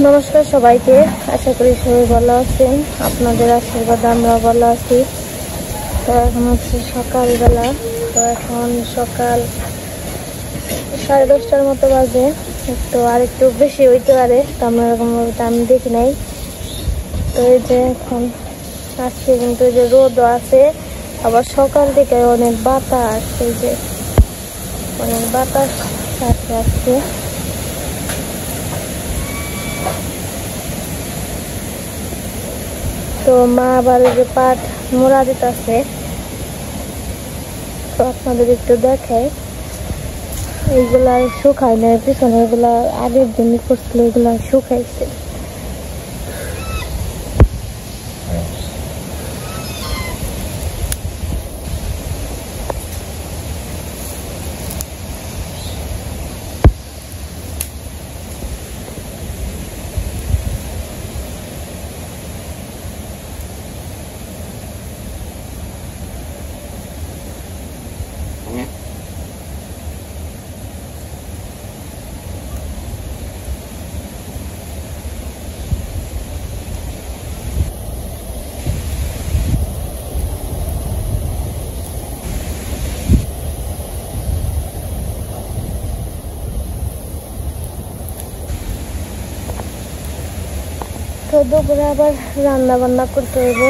নমস্কার সবাইকে, আশা করি সবাই ভালো আছেন। আপনাদের আশীর্বাদে আমরা ভালো আছি। তো এখন হচ্ছে সকালবেলা, তো এখন সকাল 10:30টার মতো বাজে, একটু বেশি হইতে পারে, তো আমরা এরকম আমি দেখি নাই। তো এই যে এখন আজকে কিন্তু এই যে রোদও আছে, আবার সকাল থেকে অনেক বাতাস, এই যে অনেক বাতাস আছে আজকে। তো মা আবার যে পাট মোড়া দিতেছে, তো আপনাদের একটু দেখাই। এইগুলা শুকায় না, পিছনে এগুলা আগের দিন করছিল, এগুলা শুকাইছে। তো দুপুরে আবার রান্না বান্না করতে হইব।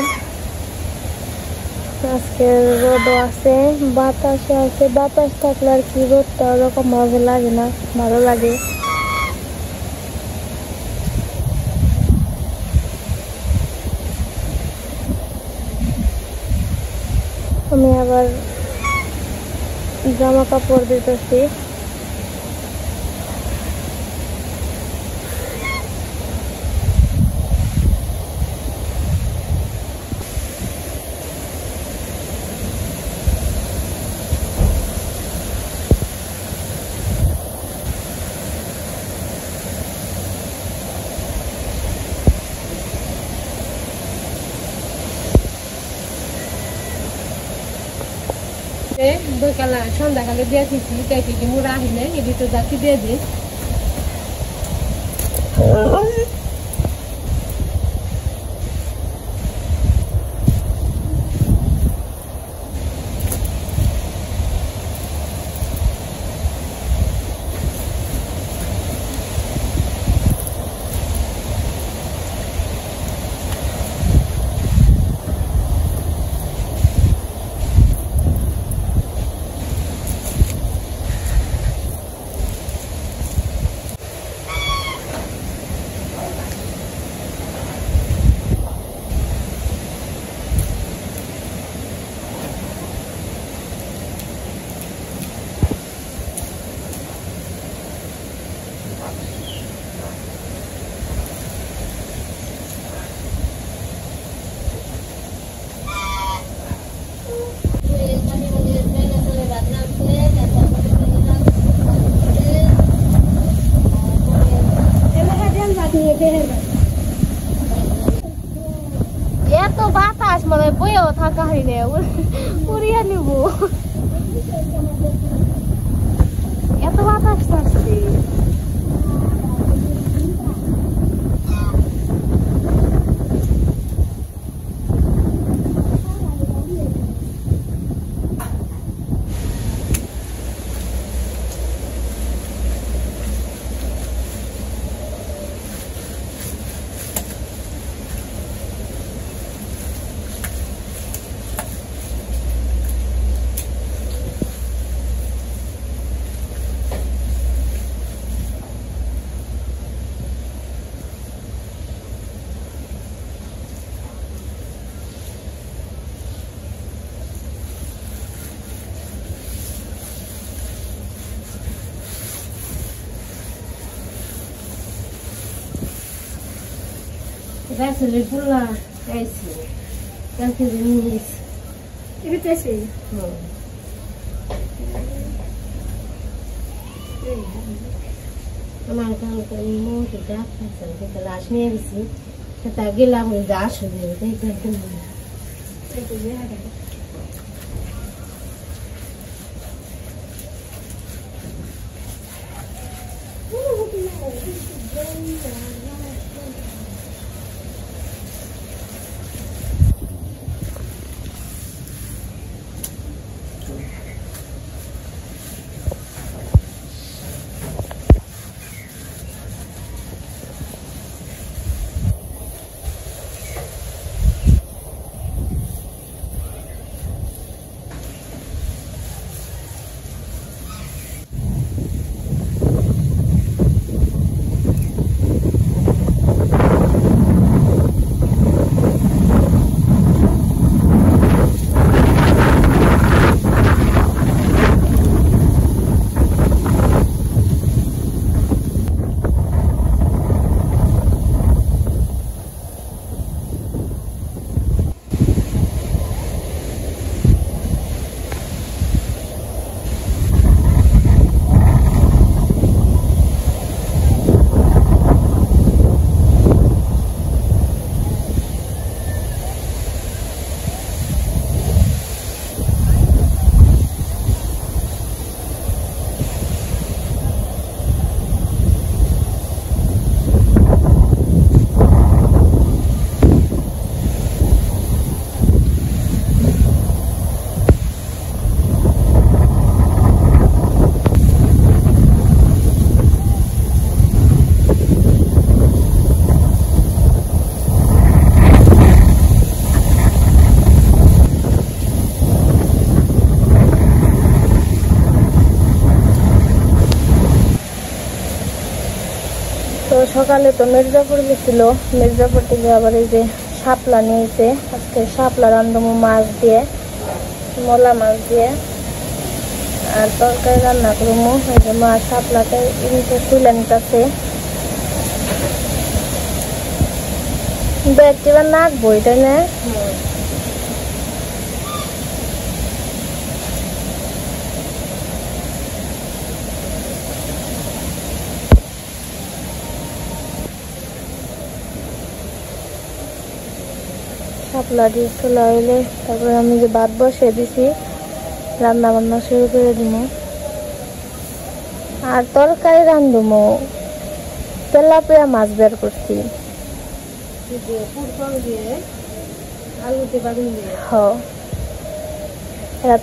আজকে রোদও আছে, বাতাসও আছে। বাতাস থাকলে আর কি, রোদটা ওরকম ভাবে লাগে না, ভালো লাগে। আমি আবার জামা কাপড় দিতেছি। বিকালে সন্ধ্যাকালে দিয়ে দিচ্ছি, দেখি কি মুড়া আহিলে এটি তো যাচ্ছি দিয়ে দিই। এত বাতাস মানে বইও থাকা হয়নি, উড়িয়ে নিব, এত বাতাস থাকছে। Vesely pulla esi. Anche di minis. E che te sei? No. আমার কালকে মোটে ডাক্তার থেকে লাশ নিয়ে গেছি, সেটা গেলাম ওই যে আসবে দেখবেন। সকালে তো মির্জাপুর গেছিল, মির্জাপুর থেকে আবার এই যে শাপলা নিয়েছে। আজকে শাপলা রান্ধবো মাছ দিয়ে, মলা মাছ দিয়ে, আর তরকারি রান্না করবো। এই যে মা শাপলাটা এমনিতে তুলে নিতেছে, একটিবার নাকবো এটা না। শাপলা দিয়ে তোলা হইলে তারপরে আমি যে ভাত বসিয়ে দিছি, রান্না বান্না শুরু করে দিব। আর তরকারি রান্ধবো, তেলাপিয়া মাছ বের করছি।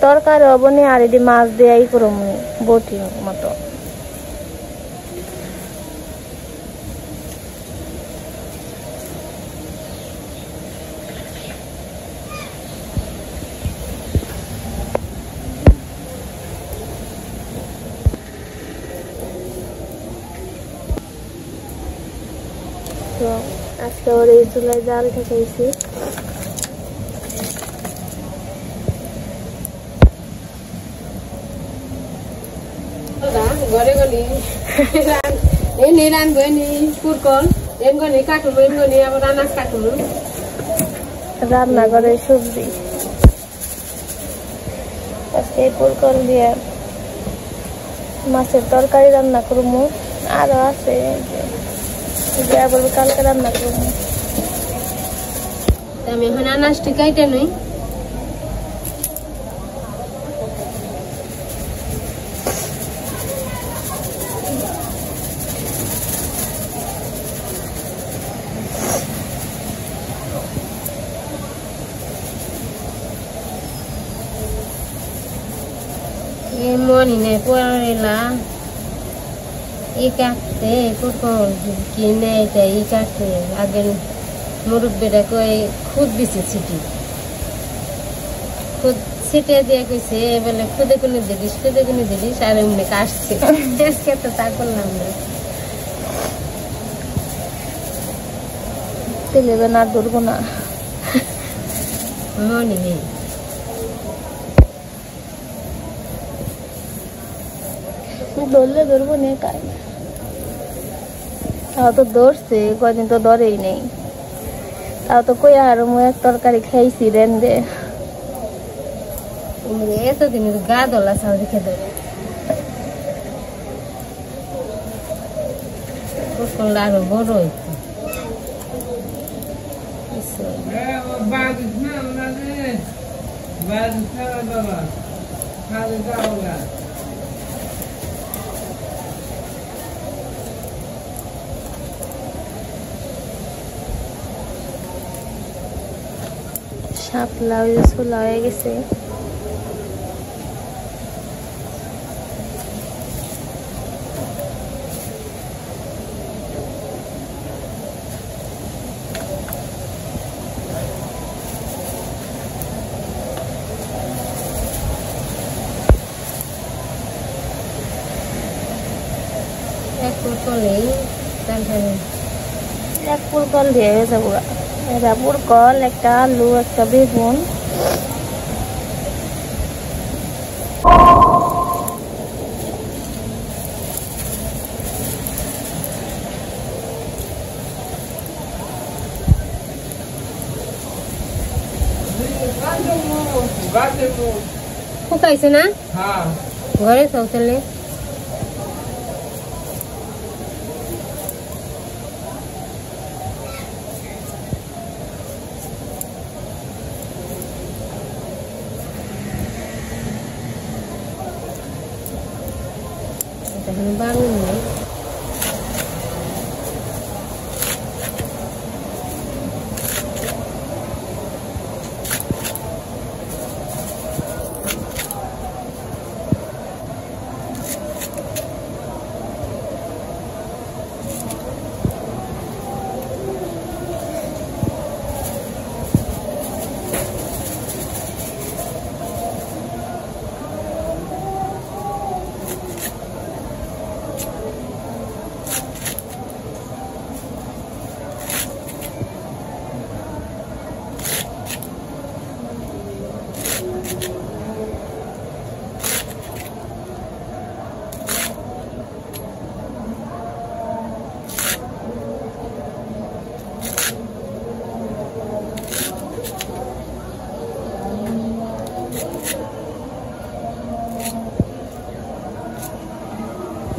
তরকারি হবনি, আর এটি মাছ দিয়ে করবো বটি মতো। তো আজকে ওর এই চুলায় জাল ঠেকাইছি। ঘরে গলি এনে রানবো, এনে পুরকল এনগনি কাটুম, এনগনি আবার আনাজ কাটুম। রান্নাঘরে সবজি আজকে পুরকল দিয়ে মাছের তরকারি রান্না করবো। আরো আছে বলবো কালকে রান্না করবো। আমি এখন আনাজটি কাইটে নই। মনি নেই পড়া ই কাটতে পুরকল কিনে এটা ই কাটতে আগে মুরব্বীরা কই খুদ দিছে ছিটি, খুদ ছিটে দিয়ে কইছে বলে খুদে কোনে দিলিস, খুদে কোনে দিলিস, আর এমনি কাটছে। আজকে তো তা করলাম না, তেলেবে না ধরবো না। মনি নেই ধরলে ধরবো নে কাই, তাও তো ধরছে কয়দিন তো ধরেই নেই। তাও তো কই আর এক তরকারি খাইছি রেন্দে। এতদিন গা দলা চাও দেখে ধরে পুরকল আরো বড় হইতো। শাপলা ছোলা হয়ে গেছে। এক পুরকলেই তারপরে এক পুরকল দিয়ে গেছে পুরা। এটা পুরকল, একটা আলু, একটা বেগুন, শুকাইছে না ঘরে চললে bangun nih.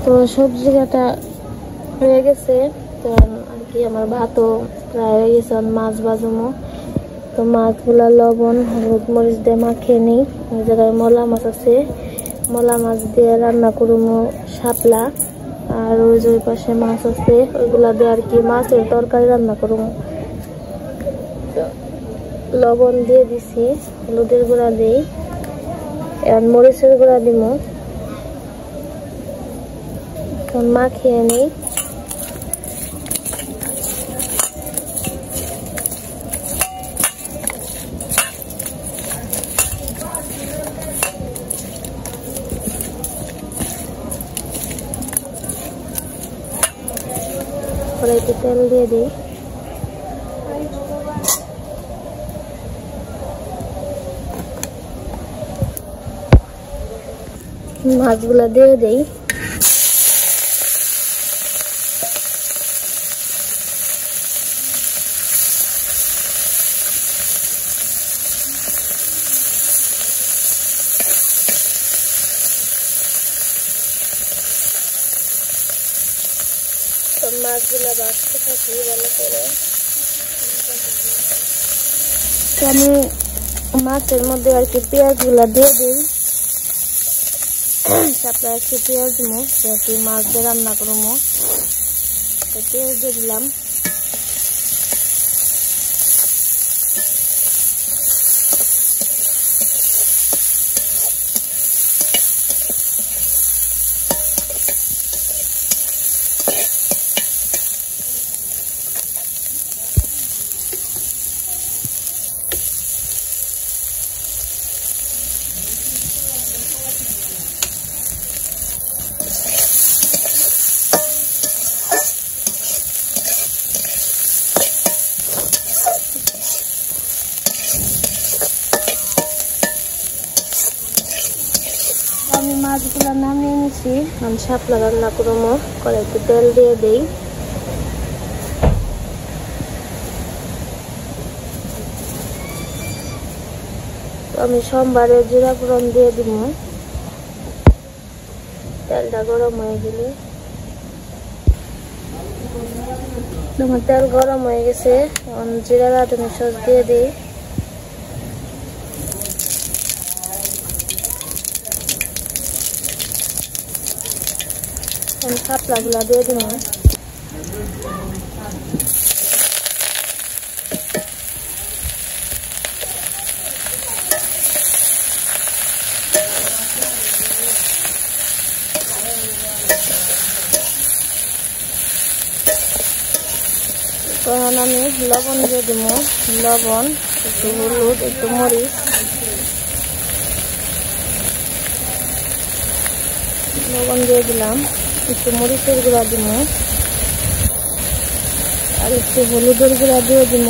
তো সবজি কাটা হয়ে গেছে, তো আর কি আমার ভাতও প্রায় হয়ে গেছে। মাছ ভাজুমো, তো মাছগুলা লবণ হলুদ মরিচ দিয়ে মাখিয়ে নিই। ওই জায়গায় মলা মাছ আছে, মলা মাছ দিয়ে রান্না করবো শাপলা। আর ওই যে পাশে মাছ আছে, ওইগুলা দিয়ে আর কি মাছের তরকারি রান্না করবো। লবণ দিয়ে দিছি, হলুদের গুঁড়া দিই, আর মরিচের গুঁড়া দিব। মাখিয়ে নিই। কড়াইতে তেল দিয়ে দিই। মাছগুলা দিয়ে দিই। মাছগুলা ভাজতে থাকি ভালো করে। আমি মাছের মধ্যে আর কি পেঁয়াজ গুলা দিয়ে দিই। তারপরে একটু পেঁয়াজ দিবো, যেহেতু মাছ দিয়ে রান্না করবো। পেঁয়াজ দিয়ে দিলাম। আমি মাছগুলো নামিয়ে নিছি, আমি শাপলা রান্না করবো। কড়াইতে তেল দিয়ে দিই। আমি সোমবারে জিরা ফোড়ন দিয়ে দিব। তেলটা গরম হয়ে গেলে, তোমার তেল গরম হয়ে গেছে, জিরা রাঁধুনি সস দিয়ে দিই। আমি শাপলাগুলা দিয়ে দিব। তখন আমি লবণ দিয়ে দিব, লবণ, একটু হলুদ, একটু মরিচ। লবণ দিয়ে দিলাম, একটু মরিচের গুঁড়া দিব, আর একটু হলুদের গুঁড়া দিয়ে দিব।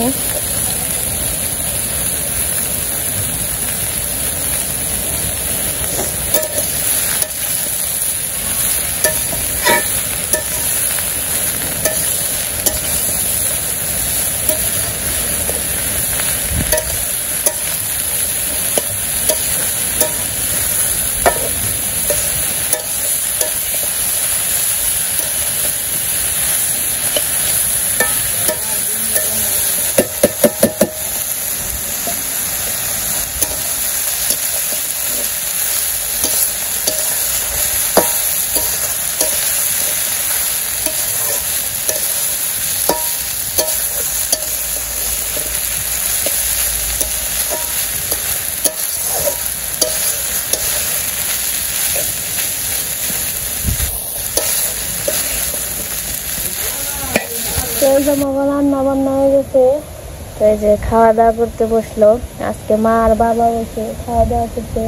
রান্না বান্না হয়ে গেছে, তো এই যে খাওয়া দাওয়া করতে বসলো। আজকে মা আর বাবা বসে খাওয়া দাওয়া করতে,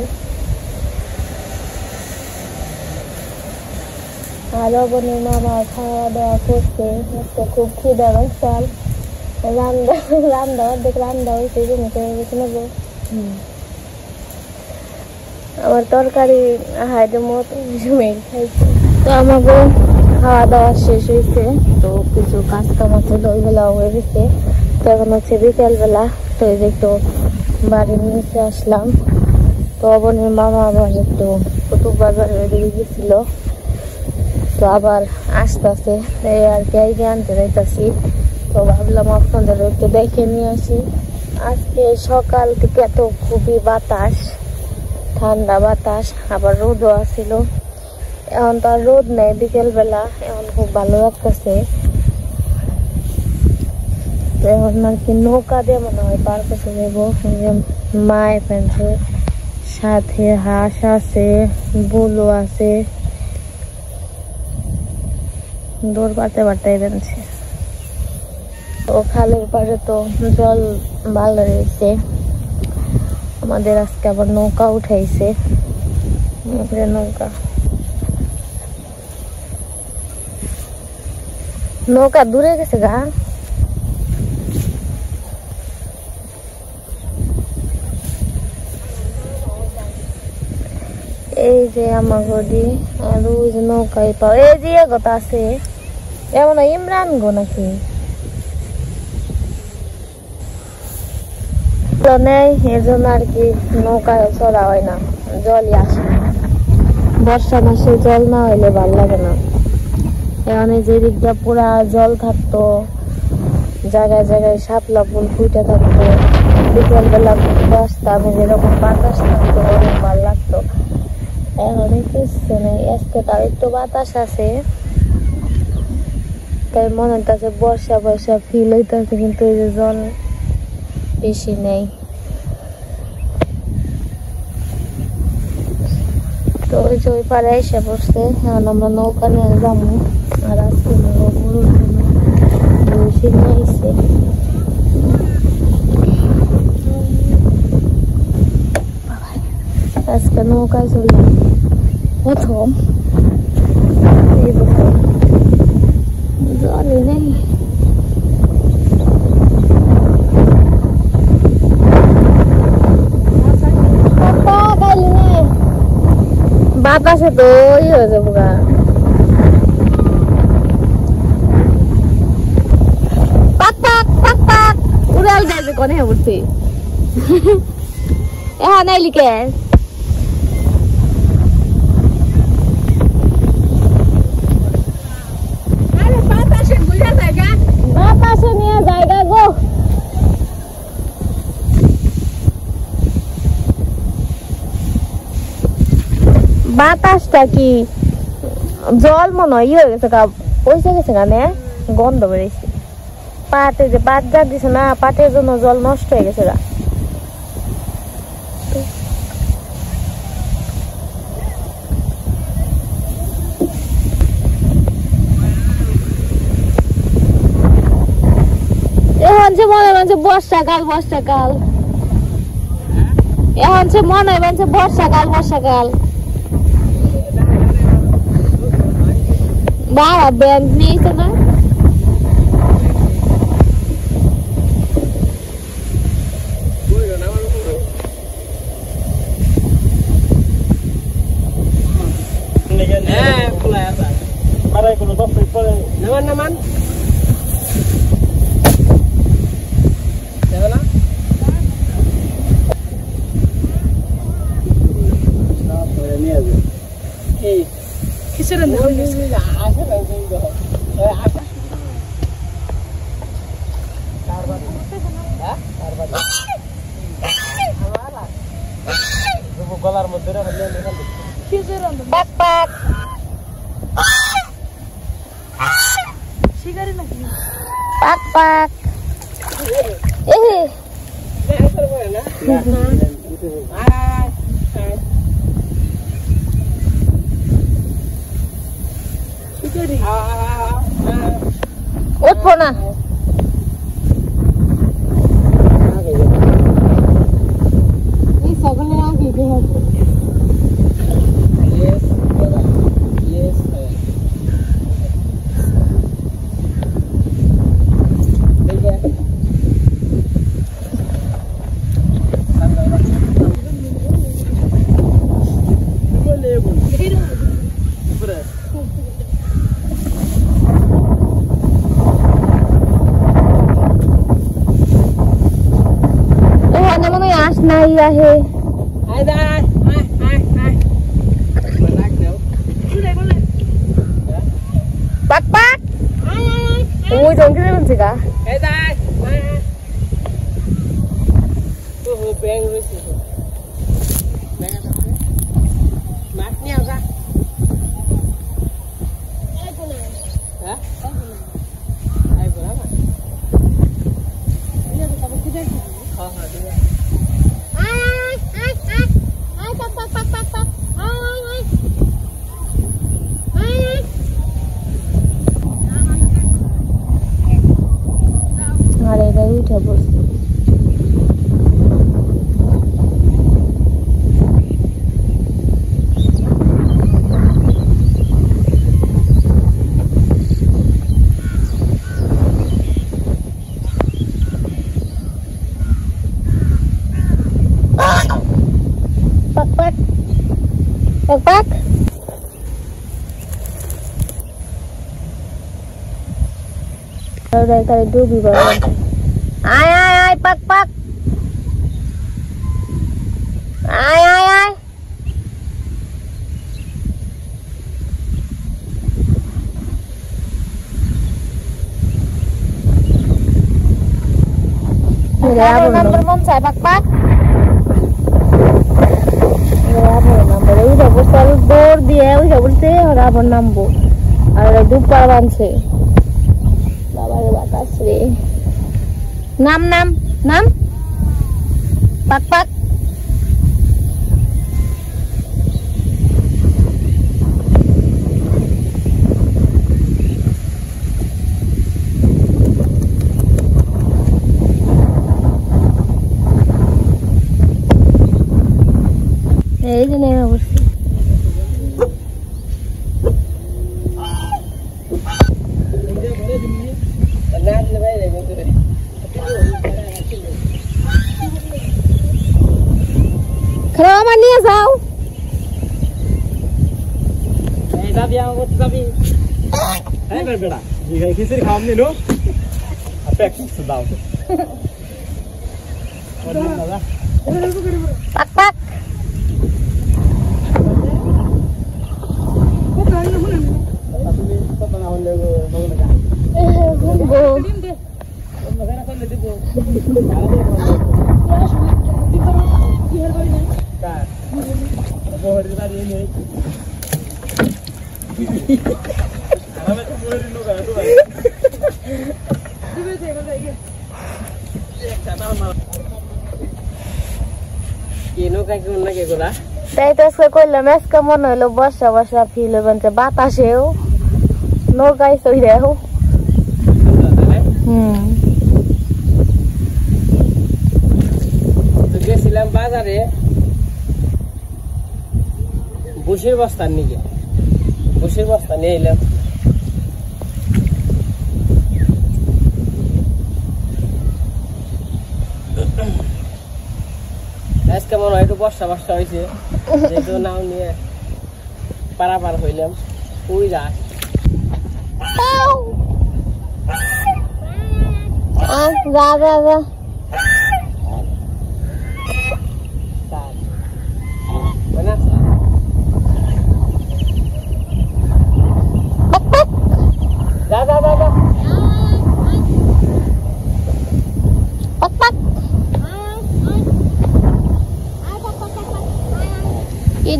আর বোনের মামা খাওয়া দাওয়া করছে। খুব খিদা লাগছে, রান্না অর্ধেক রান্না হয়েছে, নেবো। আমার তরকারি হাইডে মতো খাইছে। তো আমাকে খাওয়া দাওয়া শেষ হয়েছে, তো কিছু কাজ কাম আছে, ওইগুলা হয়ে গেছে। তো এখন হচ্ছে বিকেলবেলা, তো এই যে একটু বাড়ির নিচে আসলাম। তো বোনের মামা আবার একটু কুতুব বাজারে গেছিল, তো আবার আসতেছে, এই আর কি আইডিয়া আনতে যাইতেছি। তো ভাবলাম আপনাদের একটু দেখে নিয়ে আসি। আজকে সকাল থেকে তো খুবই বাতাস, ঠান্ডা বাতাস, আবার রোদও আসছিল। এখন তো আর রোদ নেই, বিকেলবেলা এখন খুব ভালো লাগতেছে। এখন আর কি নৌকা দিয়ে মনে হয় পার করতে যাবো। মায়ের ফেলছে, সাথে হাঁস আছে, বুলো আছে, দৌড় পারতে পারতে বেঁধেছে। তো খালের পাড়ে তো জল ভালো রয়েছে। আমাদের আজকে আবার নৌকা উঠাইছে, নৌকা দূরে গেছে গা। এই যে আমার গদি আর ওই যে নৌকায় পাও, এই যে কথা আছে এমন ইমরান গো নাকি নেই, এর জন্য আর কি নৌকায় চড়া হয় না, জলই আসে। বর্ষা মাসে জল না হইলে ভাল লাগে না। এখানে যে দিকটা পুরা জল থাকতো, জায়গায় জায়গায় শাপলা ফুল ফুটে থাকতো, বিকেল বেলা বসতাম, যেরকম বাতাস থাকতো অনেক ভালো লাগতো। এখন কিছু নেই, আজকে তার একটু বাতাস আছে, তাই মনে হইতেছে বর্ষা বর্ষা ফিল হইতেছে, কিন্তু এই যে জল বেশি নেই। তো ওই যে ওই পাড়ে এসে পড়ছে, এখন আমরা নৌকা নিয়ে যাবো। আর আজকে গরুর জন্য বসে নিয়েছে। আজকে নৌকায় চলে প্রথম, জলই নেই। বাতাসে তো ওই হয়ে যাবো গা। পাক পাক পাক পাক উড়াল যাবে কোনে উঠছি এখন আইলি কে? বাতাসে নিয়ে জায়গা গো। বাতাসটা কি জল মনে হয় হয়ে গেছে গা, পয়সা গেছে গানে, গন্ধ বেরিয়েছে। পাটে যে পাট যা দিছে না, পাটের জন্য জল নষ্ট হয়ে গেছে গা। এখন যে মনে হয় বর্ষাকাল বর্ষাকাল, এখন যে মনে হয় বর্ষাকাল বর্ষাকাল। বাবা ব্যান্ড নিয়েছে না, naman kisaran গলার মধ্যে পাক পাক শিকারি নাকি পাক পাক উঠবো না। এই সকলে আগে नहीं रहे Pak pak. Ui dong kita benci kah? Đây. Tôi vừa bèn rồi chị. Bèn ra. Mát nhau ra. Hả? Ai vừa lắm à? Đi đi. উঠে পড়ছে pak pak pak pak đây cái đu bị vào ai pak pak ai number mom saya pak pak number udah besar bor dia udah bersih orang apa nambu ada dupa banse bawa batas deh 5 pak pak ini nih harus Kenapa mania sao? Tapi yang aku tapi. Berbeda. Jika kisir kamu ni lo, apa yang sedang? Pak pak. Saya itu sekolah mes kamu nolo basa film bance bataseu, no guys so ideu. Tujuh silam bazar ya. Busir bastan nih ya. Busir bastan ya ilam. কেমন হয় একটু বর্ষা হয়েছে যেহেতু নাও নিয়ে পারাপার হইলাম ওই গাছ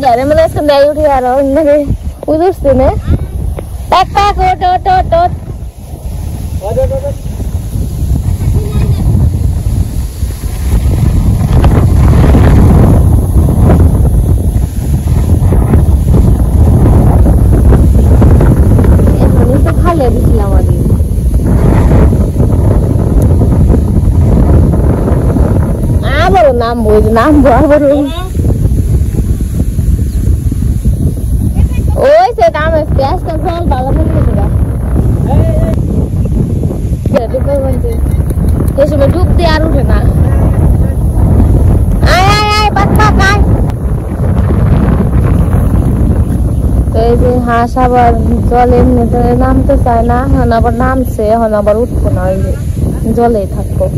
Dari mana sendiri udah orang ini urus tu ne, tak tot. Ini tu khale di silang lagi. Baru nambu baru. Oi, saya tahu pias kan soal balam itu juga. Jadi kau nanti, dia cuma duduk di arus sana. Ay, pak. Jadi hasabar jualan itu nama tu saya hana bernam se hana barut punai jualan thakko.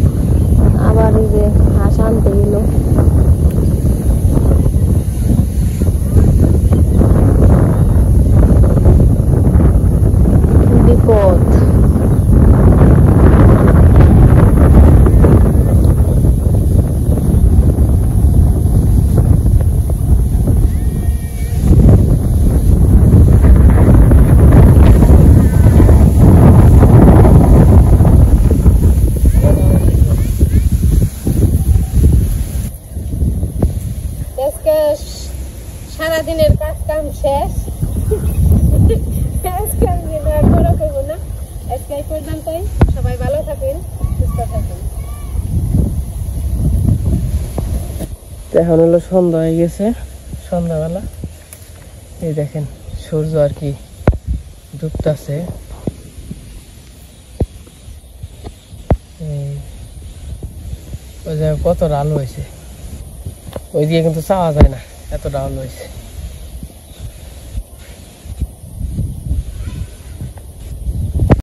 Abar ini hasan dulu. পথ। সারাদিনের কাজ কাম শেষ, আজকে আমি আর বড় করবো না। আজকে এই পর্যন্তই। সবাই ভালো থাকেন, সুস্থ থাকেন। এখন হলো সন্ধ্যা হয়ে গেছে, সন্ধ্যাবেলা। এই দেখেন সূর্য আর কি ডুবতেছে। ওই জায়গায় কত আলো হয়েছে, ওই দিকে কিন্তু চাওয়া যায় না, এত আলো হয়েছে।